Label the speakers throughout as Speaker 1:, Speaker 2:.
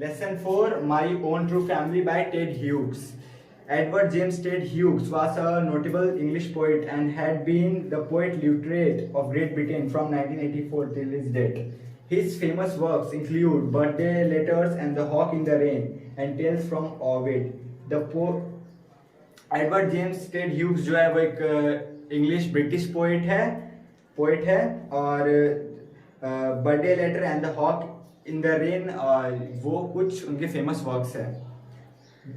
Speaker 1: Lesson 4, My Own True Family by Ted Hughes. Edward James Ted Hughes was a notable English poet and had been the poet laureate of Great Britain from 1984 till his death. His famous works include Birthday Letters and The Hawk in the Rain and Tales from Ovid. Edward James Ted Hughes जो है वो एक English British poet है और birthday letter and the hawk in the rain वो कुछ उनके famous works हैं.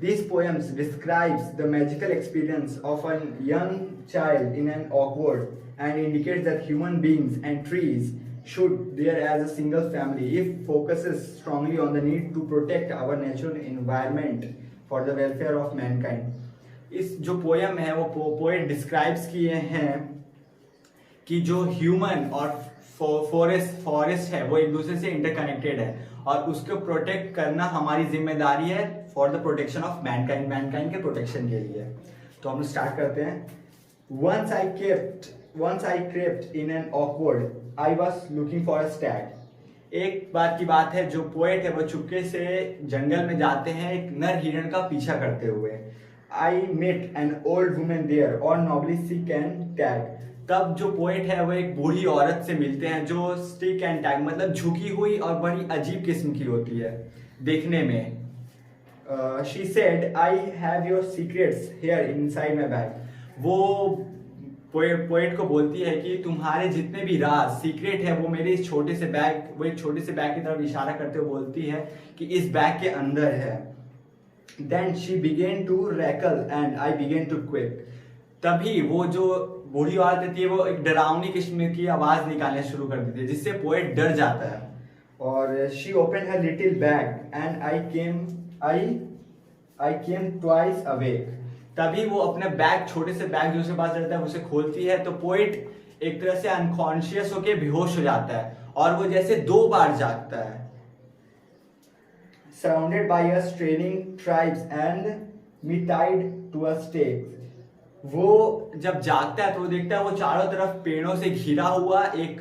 Speaker 1: These poems describes the magical experience of a young child in an awkward and indicates that human beings and trees should there as a single family. It focuses strongly on the need to protect our natural environment for the welfare of mankind. इस जो poem है वो poet describes किए हैं कि जो human और forest है वो एक दूसरे से इंटरकनेक्टेड है और उसको प्रोटेक्ट करना हमारी जिम्मेदारी है for the protection of Mankind के प्रोटेक्शन के लिए. तो हम स्टार्ट करते हैं. Once I crept in an awkward, I was looking for a stag. एक बार की बात है, जो पोएट है वो चुपके से जंगल में जाते हैं एक नर हिरण का पीछा करते हुए. I met an old woman there, or nobly sick and tag. तब जो पोएट है वो एक बूढ़ी औरत से मिलते हैं जो स्टिक एंड टैग मतलब झुकी हुई और बड़ी अजीब किस्म की होती है देखने में. She said, I have your secrets here inside my bag. वो पोएट को बोलती है कि तुम्हारे जितने भी राज सीक्रेट है वो मेरे इस छोटे से बैग, वो एक छोटे से बैग की तरफ इशारा करते हुए बोलती है कि इस बैग के अंदर है. Then she began to rackle and I began to quake. तभी वो जो बूढ़ी औरत होती है वो एक डरावनी किस्म की आवाज निकालना शुरू कर देती है जिससे पोएट डर जाता है. और she opened her little bag and I came twice awake. तभी वो अपने बैग, छोटे से बैग जो उसके पास रहता है उसे खोलती है तो पोएट एक तरह से अनकॉन्शियस होके बेहोश हो जाता है और वो जैसे 2 बार जागता है. Surrounded by a straining tribes and me tied to a stake. वो जब जागता है तो वो देखता है वो चारों तरफ पेड़ों से घिरा हुआ एक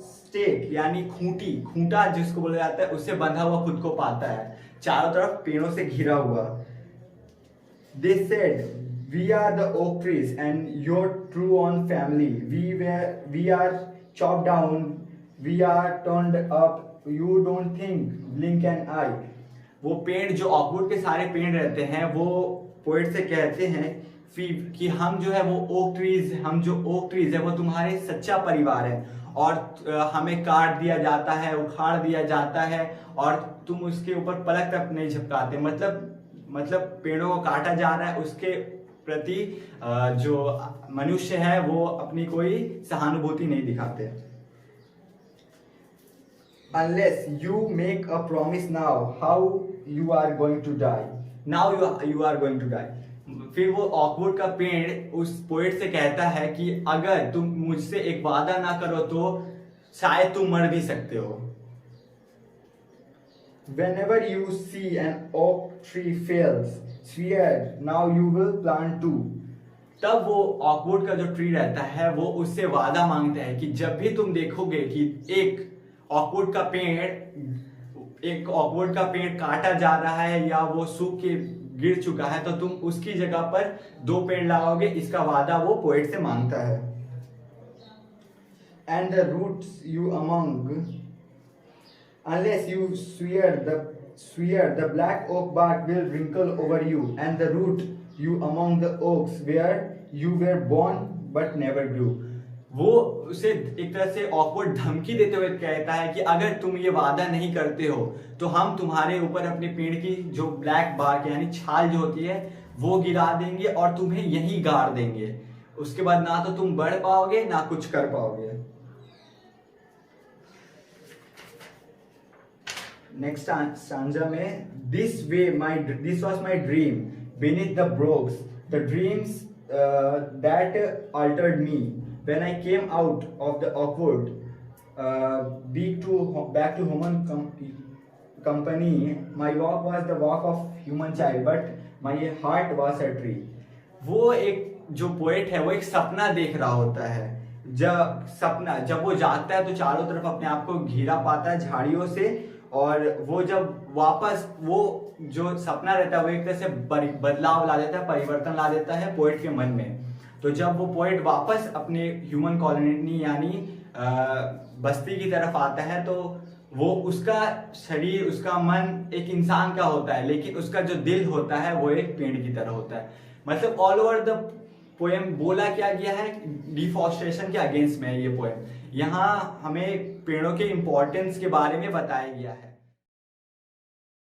Speaker 1: स्टेक यानी खूंटा जिसको बोला जाता है उससे बंधा हुआ खुद को पाता है चारों तरफ पेड़ों से घिरा हुआ. They said, we are the oak trees and your true own family. We are chopped down, we are turned up. You don't think, blink an eye. वो पेड़ जो ऑकवुड के सारे पेड़ रहते हैं वो पोएट से कहते हैं कि हम जो है वो ओक ट्रीज है वो तुम्हारे सच्चा परिवार है और हमें काट दिया जाता है, उखाड़ दिया जाता है और तुम उसके ऊपर पलक तक नहीं झपकाते. मतलब पेड़ों को काटा जा रहा है, उसके प्रति जो मनुष्य है वो अपनी कोई सहानुभूति नहीं दिखाते. Unless you make a promise now, how you are going to die. Now you are going to die. फिर वो ऑकवुड का पेड़ उस पोएट से कहता है कि अगर तुम मुझसे एक वादा ना करो तो शायद तुम मर भी सकते हो. Whenever you see an oak tree fails, swear now you will plant 2. तब वो ऑकवुड का जो ट्री रहता है वो उससे वादा मांगता है कि जब भी तुम देखोगे कि एक ऑकवुड का पेड़ काटा जा रहा है या वो सूख के गिर चुका है तो तुम उसकी जगह पर 2 पेड़ लगाओगे. इसका वादा वो पोएट से मांगता है. And the roots you among, unless you swear the black oak bark will wrinkle over you and the root you among the oaks where you were born but never grew. वो उसे एक तरह से awkward धमकी देते हुए कहता है कि अगर तुम ये वादा नहीं करते हो तो हम तुम्हारे ऊपर अपने पेड़ की जो ब्लैक बार्क यानी छाल जो होती है वो गिरा देंगे और तुम्हें यहीं गाड़ देंगे. उसके बाद ना तो तुम बढ़ पाओगे ना कुछ कर पाओगे. नेक्स्ट स्टांजा में this was my dream beneath the brooks, the dreams that altered me. When I came out of the awkward, back to human company, my walk was the walk of human child, but my heart was a tree. वो एक जो poet है वो एक सपना देख रहा होता है. जब वो जागता है तो चारों तरफ अपने आप को घिरा पाता है झाड़ियों से और वो जब वापस वो जो सपना रहता है वो एक तरह से बदलाव ला देता है, परिवर्तन ला देता है पोएट के मन में। तो जब वो पोएट वापस अपने ह्यूमन कॉलोनी यानी बस्ती की तरफ आता है तो वो उसका शरीर, उसका मन एक इंसान का होता है, लेकिन उसका जो दिल होता है वो एक पेड़ की तरह होता है। मतलब ऑल ओवर द पोएम बोला क्या गया है, डिफॉरेस्टेशन के अगेंस्ट में है ये पोएम। यहाँ हमें पेड़ों के इम्पोर्टेंस के बारे में बताया गया है।